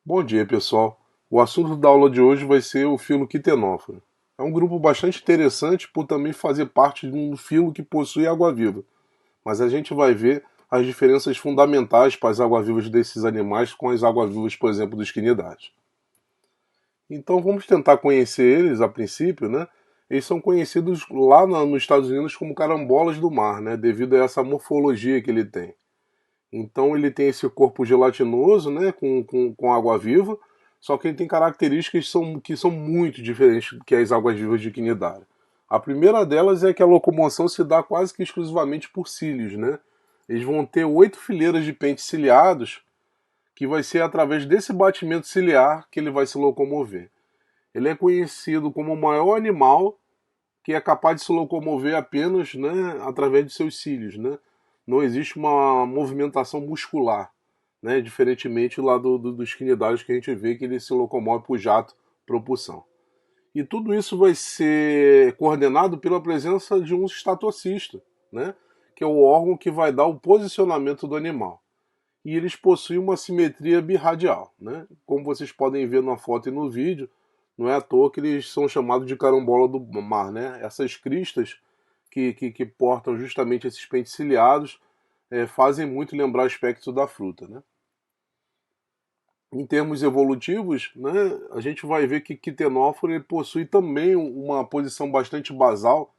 Bom dia, pessoal. O assunto da aula de hoje vai ser o filo quitenóforo. É um grupo bastante interessante por também fazer parte de um filo que possui água-viva, mas a gente vai ver as diferenças fundamentais para as água-vivas desses animais com as água-vivas, por exemplo, dos quinidários. Então vamos tentar conhecer eles a princípio, né? Eles são conhecidos lá nos Estados Unidos como carambolas do mar, né? Devido a essa morfologia que ele tem. Então ele tem esse corpo gelatinoso, né, com água viva, só que ele tem características que são muito diferentes que as águas vivas de quinidário. A primeira delas é que a locomoção se dá quase que exclusivamente por cílios, né? Eles vão ter 8 fileiras de pentes ciliados, que vai ser através desse batimento ciliar que ele vai se locomover. Ele é conhecido como o maior animal que é capaz de se locomover apenas, né, através de seus cílios, né? Não existe uma movimentação muscular, né, diferentemente lá dos quinidários que a gente vê que ele se locomove por jato propulsão. E tudo isso vai ser coordenado pela presença de um estatocista, né, que é o órgão que vai dar o posicionamento do animal. E eles possuem uma simetria birradial, né? Como vocês podem ver na foto e no vídeo, não é à toa que eles são chamados de carambola do mar, né? Essas cristas que portam justamente esses pentes ciliados fazem muito lembrar o aspecto da fruta, né? Em termos evolutivos, né, a gente vai ver que Quitenóforo ele possui também uma posição bastante basal.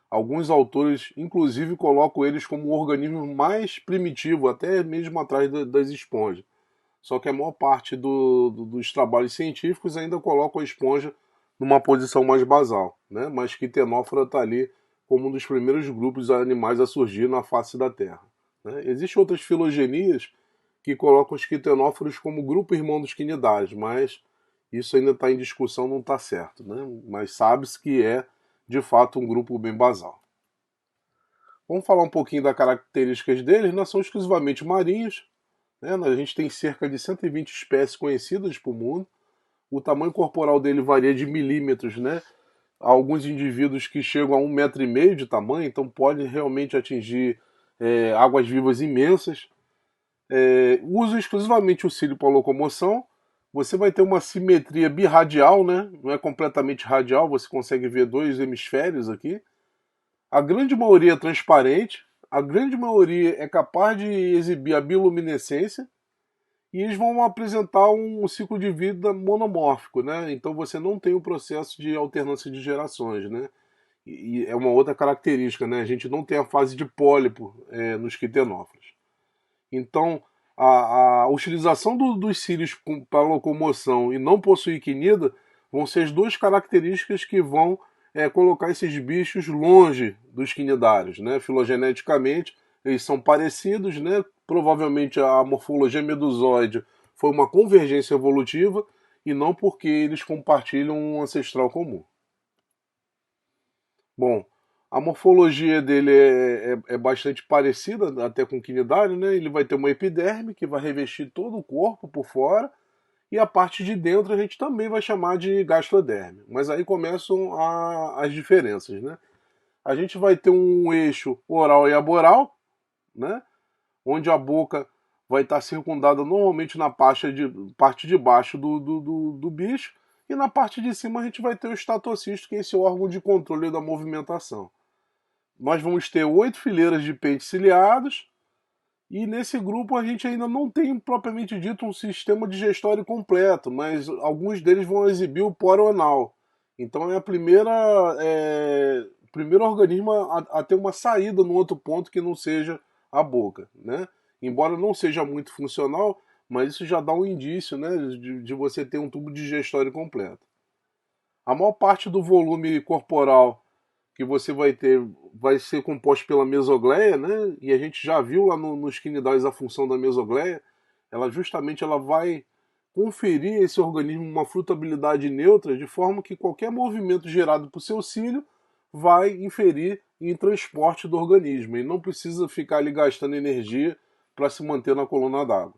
Alguns autores, inclusive, colocam eles como o organismo mais primitivo, até mesmo atrás das esponjas. Só que a maior parte dos trabalhos científicos ainda colocam a esponja numa posição mais basal, né? Mas que Tenófora está ali como um dos primeiros grupos de animais a surgir na face da Terra, né? Existem outras filogenias que colocam os quitenóforos como grupo irmão dos quinidários, mas isso ainda está em discussão, não está certo, né? Mas sabe-se que é de fato um grupo bem basal. Vamos falar um pouquinho das características deles, não são exclusivamente marinhos, né? A gente tem cerca de 120 espécies conhecidas para o mundo. O tamanho corporal dele varia de milímetros, né? Há alguns indivíduos que chegam a 1,5 metro de tamanho, então podem realmente atingir águas vivas imensas. Usa exclusivamente o cílio para locomoção. Você vai ter uma simetria birradial, né? Não é completamente radial, você consegue ver dois hemisférios aqui. A grande maioria é transparente, a grande maioria é capaz de exibir a bioluminescência, e eles vão apresentar um ciclo de vida monomórfico, né? Então você não tem o processo de alternância de gerações, né? E é uma outra característica, né? A gente não tem a fase de pólipo nos quitenófilos. Então a utilização dos cílios para locomoção e não possuir quinida vão ser as duas características que vão colocar esses bichos longe dos quinidários, né? Filogeneticamente eles são parecidos, né? Provavelmente a morfologia medusoide foi uma convergência evolutiva e não porque eles compartilham um ancestral comum. Bom, a morfologia dele é bastante parecida até com o quinidário, né? Ele vai ter uma epiderme que vai revestir todo o corpo por fora e a parte de dentro a gente também vai chamar de gastroderme. Mas aí começam as diferenças, né? A gente vai ter um eixo oral e aboral, né? Onde a boca vai estar circundada normalmente na parte de baixo do bicho, e na parte de cima a gente vai ter o estatocisto, que é esse órgão de controle da movimentação. Nós vamos ter 8 fileiras de peitos ciliados, e nesse grupo a gente ainda não tem propriamente dito um sistema digestório completo, mas alguns deles vão exibir o poro anal. Então é o primeiro organismo a ter uma saída no outro ponto que não seja a boca, né? Embora não seja muito funcional, mas isso já dá um indício, né, de você ter um tubo digestório completo. A maior parte do volume corporal que você vai ter vai ser composto pela mesogleia, né? E a gente já viu lá nos quinidários a função da mesogleia. Ela vai conferir a esse organismo uma frutabilidade neutra, de forma que qualquer movimento gerado por seu cílio vai inferir em transporte do organismo e não precisa ficar ali gastando energia para se manter na coluna d'água.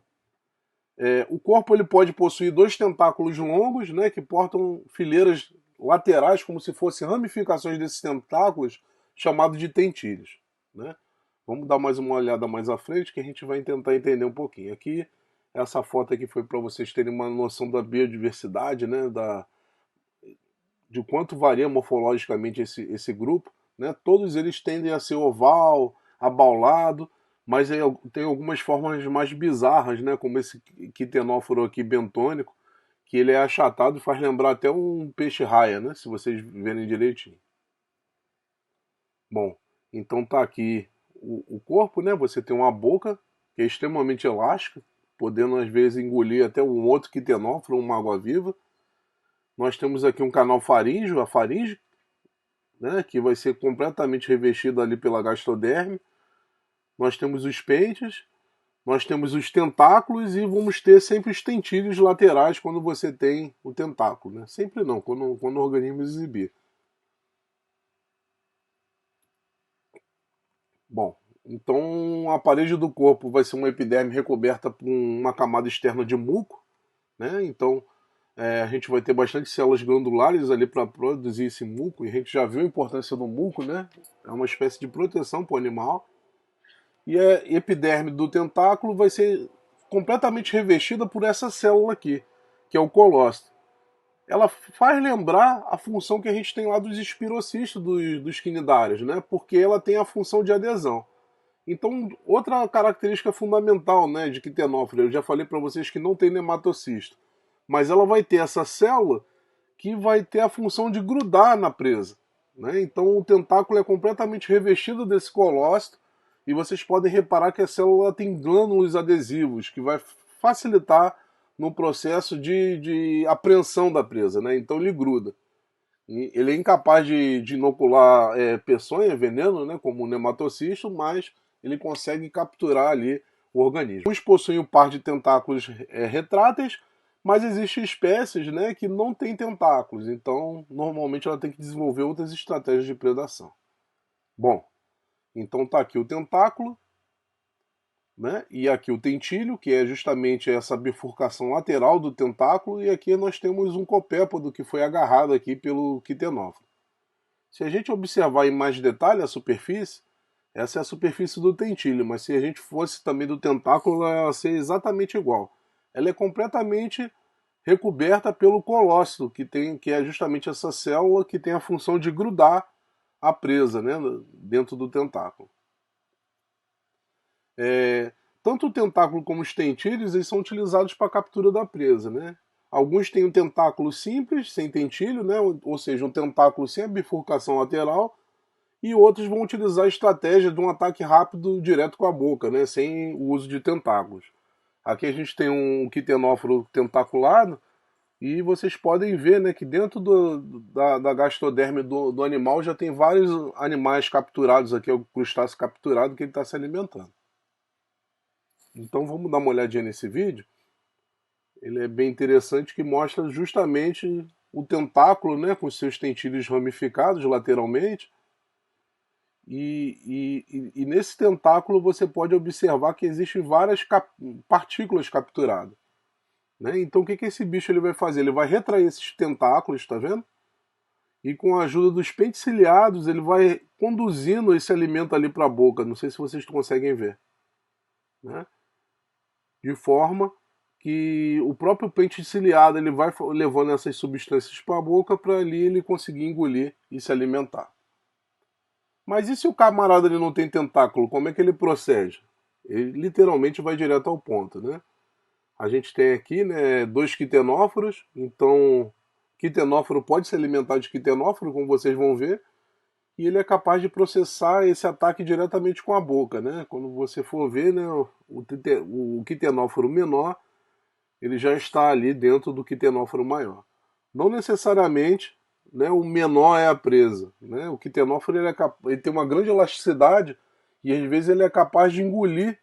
O corpo ele pode possuir dois tentáculos longos, né, que portam fileiras laterais, como se fossem ramificações desses tentáculos, chamados de tentilhos, né? Vamos dar mais uma olhada mais à frente que a gente vai tentar entender um pouquinho. Aqui Essa foto aqui foi para vocês terem uma noção da biodiversidade, né, de quanto varia morfologicamente esse grupo. Né? Todos eles tendem a ser oval, abaulado, mas tem algumas formas mais bizarras, né, como esse quitenóforo aqui bentônico, que ele é achatado e faz lembrar até um peixe-raia, né, se vocês verem direitinho. Bom, então tá aqui o corpo, né? Você tem uma boca que é extremamente elástica, podendo às vezes engolir até um outro quitenóforo, uma água-viva. Nós temos aqui um canal faríngeo, a faringe, né? Que vai ser completamente revestido ali pela gastoderme. Nós temos os pentes, nós temos os tentáculos e vamos ter sempre os tentídeos laterais quando você tem o tentáculo, né? Sempre não, quando o organismo exibir. Bom, então a parede do corpo vai ser uma epiderme recoberta por uma camada externa de muco, né? Então a gente vai ter bastante células glandulares ali para produzir esse muco, e a gente já viu a importância do muco, né? É uma espécie de proteção para o animal. E a epiderme do tentáculo vai ser completamente revestida por essa célula aqui, que é o colócito. Ela faz lembrar a função que a gente tem lá dos espirocistos dos quinidários, né? Porque ela tem a função de adesão. Então, outra característica fundamental, né, de quitenófilo, eu já falei para vocês que não tem nematocisto, mas ela vai ter essa célula que vai ter a função de grudar na presa. Né? Então, o tentáculo é completamente revestido desse colócito e vocês podem reparar que a célula tem glândulos adesivos, que vai facilitar no processo de apreensão da presa. Né? Então, ele gruda. Ele é incapaz de inocular peçonha, veneno, né, como o nematocisto, mas ele consegue capturar ali o organismo. Uns possuem um par de tentáculos retráteis, mas existem espécies, né, que não têm tentáculos, então normalmente ela tem que desenvolver outras estratégias de predação. Bom, então tá aqui o tentáculo, né? E aqui o tentílio, que é justamente essa bifurcação lateral do tentáculo, e aqui nós temos um copépodo que foi agarrado aqui pelo quitenófilo. Se a gente observar em mais detalhe a superfície, essa é a superfície do tentílio, mas se a gente fosse também do tentáculo, ela ia ser exatamente igual. Ela é completamente recoberta pelo colócito, que é justamente essa célula que tem a função de grudar a presa, né, dentro do tentáculo. Tanto o tentáculo como os tentílios eles são utilizados para a captura da presa. Né? Alguns têm um tentáculo simples, sem tentílio, né? Ou seja, um tentáculo sem a bifurcação lateral, e outros vão utilizar a estratégia de um ataque rápido direto com a boca, né? Sem o uso de tentáculos. Aqui a gente tem um quitenóforo tentaculado, e vocês podem ver, né, que dentro da gastoderme do animal já tem vários animais capturados aqui, o crustáceo capturado que ele está se alimentando. Então vamos dar uma olhadinha nesse vídeo. Ele é bem interessante, que mostra justamente o tentáculo, né, com seus tentílios ramificados lateralmente. E nesse tentáculo você pode observar que existem várias partículas capturadas. Né? Então o que esse bicho ele vai fazer? Ele vai retrair esses tentáculos, está vendo? E com a ajuda dos pentes ciliados ele vai conduzindo esse alimento ali para a boca. Não sei se vocês conseguem ver. Né? De forma que o próprio pente ciliado ele vai levando essas substâncias para a boca para ali ele conseguir engolir e se alimentar. Mas e se o camarada ele não tem tentáculo, como é que ele procede? Ele literalmente vai direto ao ponto, né? A gente tem aqui, né, dois quitenóforos, então quitenóforo pode se alimentar de quitenóforo, como vocês vão ver, e ele é capaz de processar esse ataque diretamente com a boca, né? Quando você for ver, né, o quitenóforo menor ele já está ali dentro do quitenóforo maior. Não necessariamente, né, o menor é a presa. Né? O quitenóforo ele tem uma grande elasticidade e às vezes ele é capaz de engolir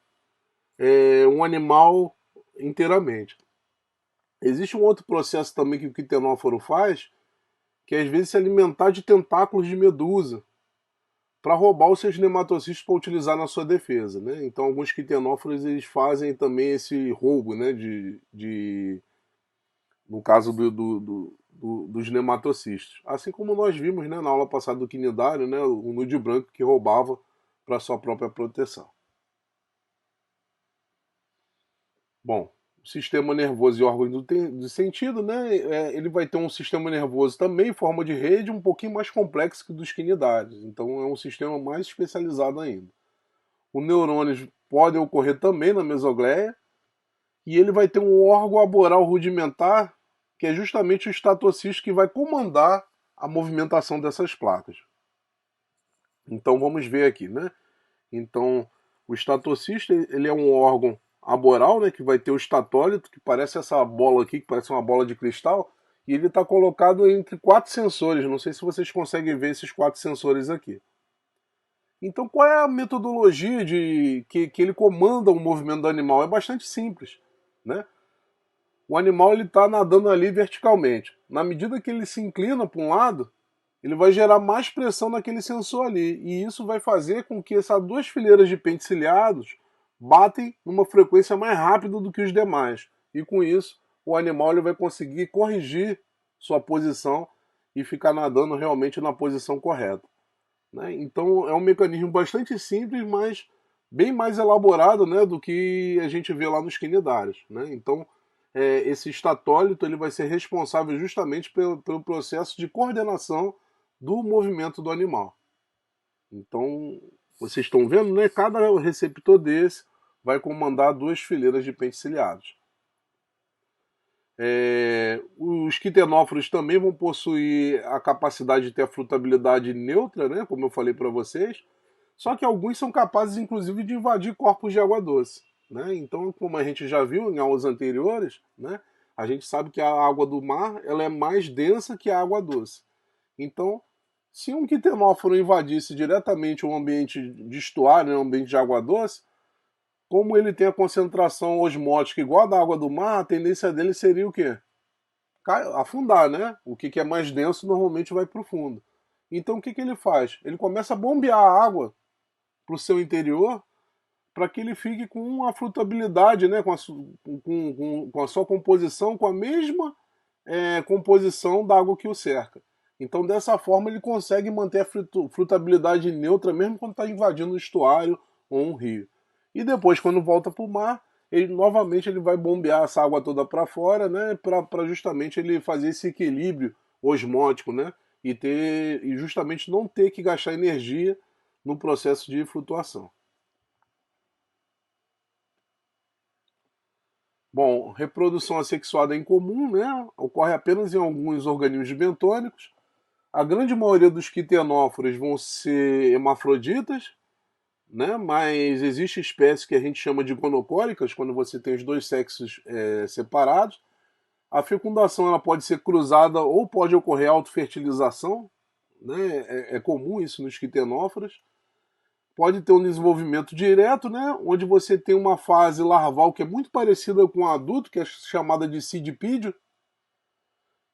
um animal inteiramente. Existe um outro processo também que o quitenóforo faz, que é às vezes se alimentar de tentáculos de medusa para roubar os seus nematocistos para utilizar na sua defesa. Né? Então alguns quitenóforos eles fazem também esse roubo, né, no caso dos nematocistos. Assim como nós vimos, né, na aula passada do quinidário, né, o nude branco que roubava para sua própria proteção. Bom, sistema nervoso e órgãos do sentido, né? Ele vai ter um sistema nervoso também em forma de rede, um pouquinho mais complexo que o dos quinidários. Então é um sistema mais especializado ainda. Os neurônios podem ocorrer também na mesogleia, e ele vai ter um órgão aboral rudimentar, que é justamente o estatocisto que vai comandar a movimentação dessas placas. Então vamos ver aqui, né? Então o estatocisto ele é um órgão aboral, né, que vai ter o estatólito, que parece essa bola aqui, que parece uma bola de cristal, e ele está colocado entre quatro sensores. Não sei se vocês conseguem ver esses quatro sensores aqui. Então qual é a metodologia que ele comanda o movimento do animal? É bastante simples, né? O animal ele está nadando ali verticalmente. Na medida que ele se inclina para um lado, ele vai gerar mais pressão naquele sensor ali. E isso vai fazer com que essas duas fileiras de pentes ciliados batem numa frequência mais rápida do que os demais. E com isso, o animal ele vai conseguir corrigir sua posição e ficar nadando realmente na posição correta. Né? Então é um mecanismo bastante simples, mas bem mais elaborado, né, do que a gente vê lá nos quinidários. Né? Então esse estatólito ele vai ser responsável justamente pelo processo de coordenação do movimento do animal. Então vocês estão vendo, né? Cada receptor desse vai comandar duas fileiras de pentes ciliados. Os quitenóforos também vão possuir a capacidade de ter a frutabilidade neutra, né, como eu falei para vocês, só que alguns são capazes, inclusive, de invadir corpos de água doce. Né? Então, como a gente já viu em aulas anteriores, né, a gente sabe que a água do mar ela é mais densa que a água doce. Então, se um quitenóforo invadisse diretamente um ambiente de estuário, um ambiente de água doce, como ele tem a concentração osmótica igual a da água do mar, a tendência dele seria o quê? Afundar, né? O que é mais denso normalmente vai para o fundo. Então o que ele faz? Ele começa a bombear a água para o seu interior para que ele fique com uma frutabilidade, né? Com a sua composição, com a mesma composição da água que o cerca. Então dessa forma ele consegue manter a frutabilidade neutra mesmo quando está invadindo um estuário ou um rio. E depois, quando volta para o mar, ele novamente ele vai bombear essa água toda para fora, né, para justamente ele fazer esse equilíbrio osmótico, né, e justamente não ter que gastar energia no processo de flutuação. Bom, reprodução assexuada é incomum, né, ocorre apenas em alguns organismos bentônicos. A grande maioria dos quitenóforos vão ser hermafroditas, né? Mas existe espécies que a gente chama de gonocóricas, quando você tem os dois sexos separados. A fecundação ela pode ser cruzada ou pode ocorrer autofertilização, né? É comum isso nos quitenóforos. Pode ter um desenvolvimento direto, né? Onde você tem uma fase larval que é muito parecida com o adulto, que é chamada de cidipídio,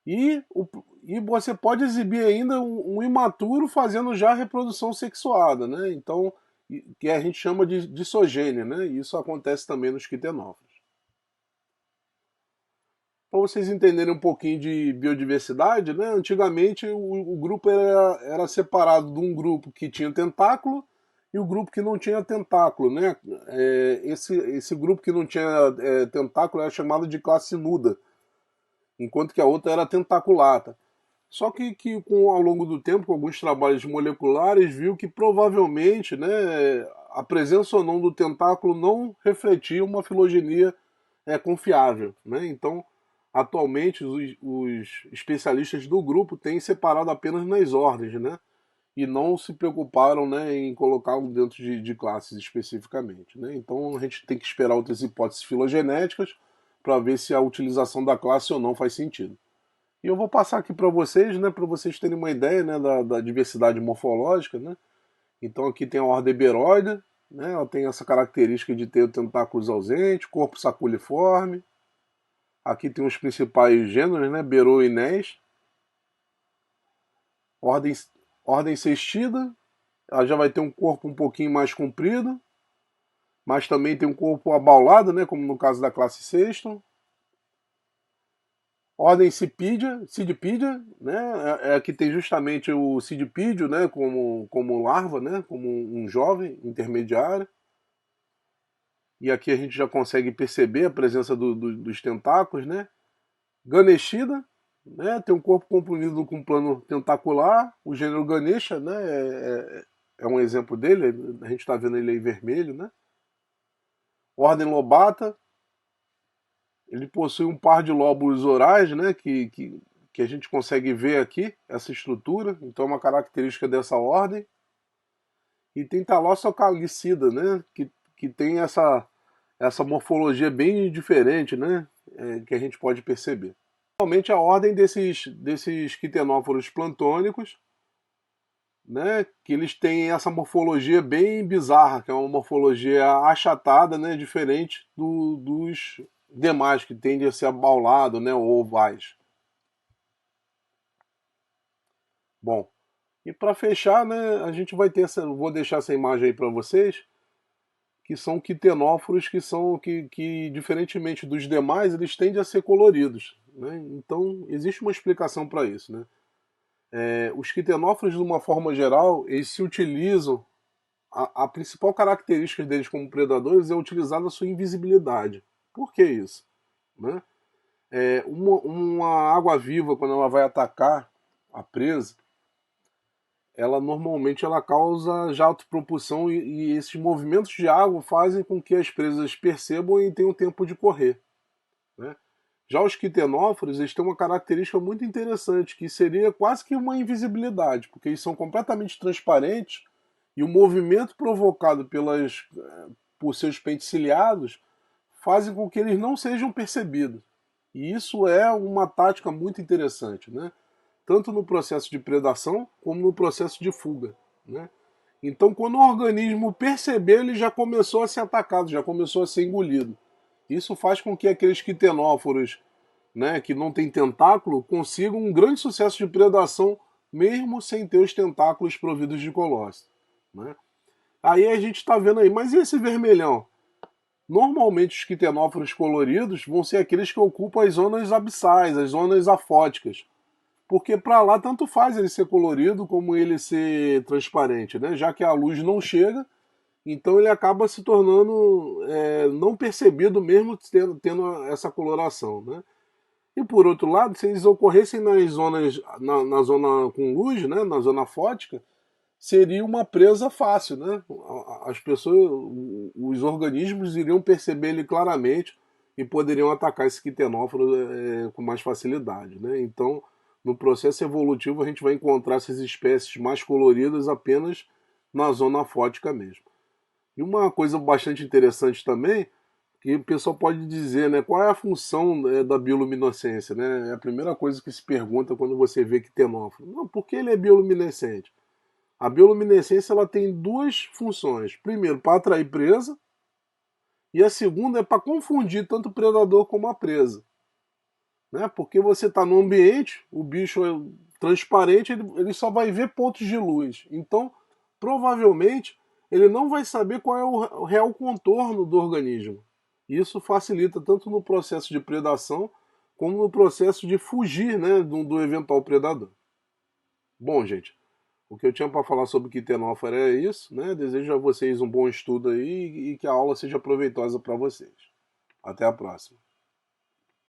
e, e você pode exibir ainda um imaturo fazendo já reprodução sexuada, né? Então, que a gente chama de dissogênia, né? E isso acontece também nos quitenófilos. Para vocês entenderem um pouquinho de biodiversidade, né? Antigamente o grupo era separado de um grupo que tinha tentáculo e o grupo que não tinha tentáculo, né? Esse grupo que não tinha tentáculo era chamado de classe nuda, enquanto que a outra era tentaculata. Só que ao longo do tempo, com alguns trabalhos moleculares, viu que provavelmente, né, a presença ou não do tentáculo não refletia uma filogenia confiável. Né? Então, atualmente, os especialistas do grupo têm separado apenas nas ordens, né? E não se preocuparam, né, em colocá-lo dentro de classes especificamente. Né? Então, a gente tem que esperar outras hipóteses filogenéticas para ver se a utilização da classe ou não faz sentido. E eu vou passar aqui para vocês terem uma ideia, né, da diversidade morfológica, né? Então aqui tem a ordem Beroida, né? Ela tem essa característica de ter tentáculos ausentes, corpo saculiforme. Aqui tem os principais gêneros, né? Berou e Nés. Ordem, ordem Cestida, ela já vai ter um corpo um pouquinho mais comprido, mas também tem um corpo abaulado, né? Como no caso da classe Sexton. Ordem Cidipídia, né? Que tem justamente o cidipídio, né? Como larva, né? Como um jovem intermediário. e aqui a gente já consegue perceber a presença dos tentáculos, né? Ganeshida, né? Tem um corpo comprimido com um plano tentacular. O gênero Ganesha, né? É um exemplo dele. A gente está vendo ele aí vermelho, né? Ordem lobata. Ele possui um par de lóbulos orais, né? Que a gente consegue ver aqui essa estrutura. Então é uma característica dessa ordem. E tem Talossocallicida, né? Que tem essa morfologia bem diferente, né? Que a gente pode perceber. Normalmente a ordem desses quitenóforos plantônicos, né, que eles têm essa morfologia bem bizarra, que é uma morfologia achatada, né, diferente dos demais, que tendem a ser abaulados, né, ou ovais. Bom, e para fechar, né, a gente vai ter vou deixar essa imagem aí para vocês, que são quitenóforos que diferentemente dos demais, eles tendem a ser coloridos, né? Então existe uma explicação para isso, né? Os quitenóforos, de uma forma geral, eles se utilizam. A principal característica deles como predadores é utilizar a sua invisibilidade. Por que isso? Né? Uma água-viva, quando ela vai atacar a presa, ela normalmente ela causa jato propulsão e esses movimentos de água fazem com que as presas percebam e tenham tempo de correr. Né? Já os quitenóforos, eles têm uma característica muito interessante, que seria quase que uma invisibilidade, porque eles são completamente transparentes e o movimento provocado por seus pentes ciliados fazem com que eles não sejam percebidos. E isso é uma tática muito interessante, né? Tanto no processo de predação como no processo de fuga. Né? Então, quando o organismo perceber, ele já começou a ser atacado, já começou a ser engolido. Isso faz com que aqueles quitenóforos, né, que não têm tentáculo consigam um grande sucesso de predação, mesmo sem ter os tentáculos providos de colócitos. Né? Aí a gente está vendo aí, mas e esse vermelhão? Normalmente os quitenóforos coloridos vão ser aqueles que ocupam as zonas abissais, as zonas afóticas. Porque para lá tanto faz ele ser colorido como ele ser transparente, né? Já que a luz não chega, então ele acaba se tornando não percebido mesmo tendo essa coloração, né? E por outro lado, se eles ocorressem nas zonas, na zona com luz, né, na zona fótica, seria uma presa fácil, né? As pessoas, os organismos iriam perceber ele claramente e poderiam atacar esse quitenóforo com mais facilidade, né? Então, no processo evolutivo, a gente vai encontrar essas espécies mais coloridas apenas na zona fótica mesmo. E uma coisa bastante interessante também, que o pessoal pode dizer, né, qual é a função da bioluminescência, né? É a primeira coisa que se pergunta quando você vê quitenóforo. Não, por que ele é bioluminescente? A bioluminescência ela tem duas funções. Primeiro, para atrair presa, e a segunda é para confundir tanto o predador como a presa. Né? Porque você está no ambiente, o bicho é transparente, ele só vai ver pontos de luz. Então, provavelmente, ele não vai saber qual é o real contorno do organismo. Isso facilita tanto no processo de predação como no processo de fugir, né, do eventual predador. Bom, gente, o que eu tinha para falar sobre quitenófora é isso, né? Desejo a vocês um bom estudo aí e que a aula seja proveitosa para vocês. Até a próxima.